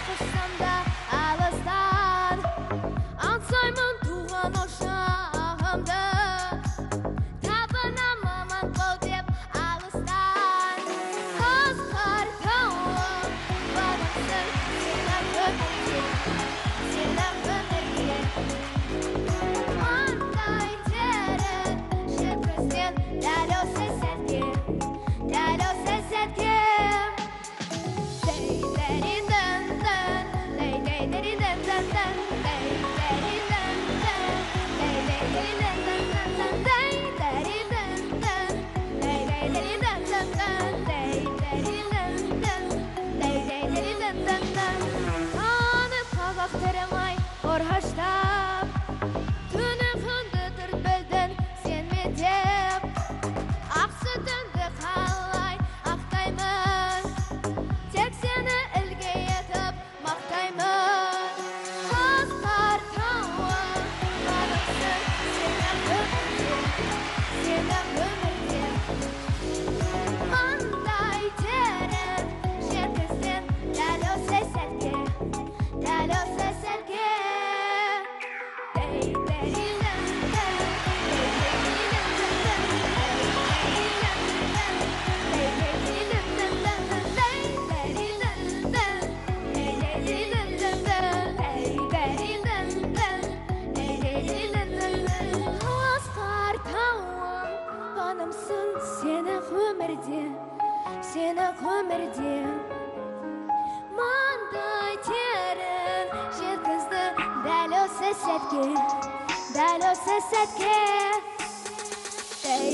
Шақырсам да алыстан, аңсаймын туған ошағымды, табынамын қол деп алыстан. Асқар тауым бағымсың сені өмірге, сені өмірге. Маңдай терін жеткізген дәл осы сәтке, дәл осы сәтке. Орғаштап, түні күнді түртпілдің сен метеп, ақ сүтіңді қалай ақтаймын, тек сені үлгі етіп мақтаймын. Асқар тауым бағымсың сені өмірге, сені өмірге. Маңдай терін жеткізген дәл осы сәтке, дәл осы сәтке. Асқар тауым бағымсың сені өмірде, сені өмірде. Маңдай терін жеткізді дәл осы сәтке, дәл осы сәтке. Ей,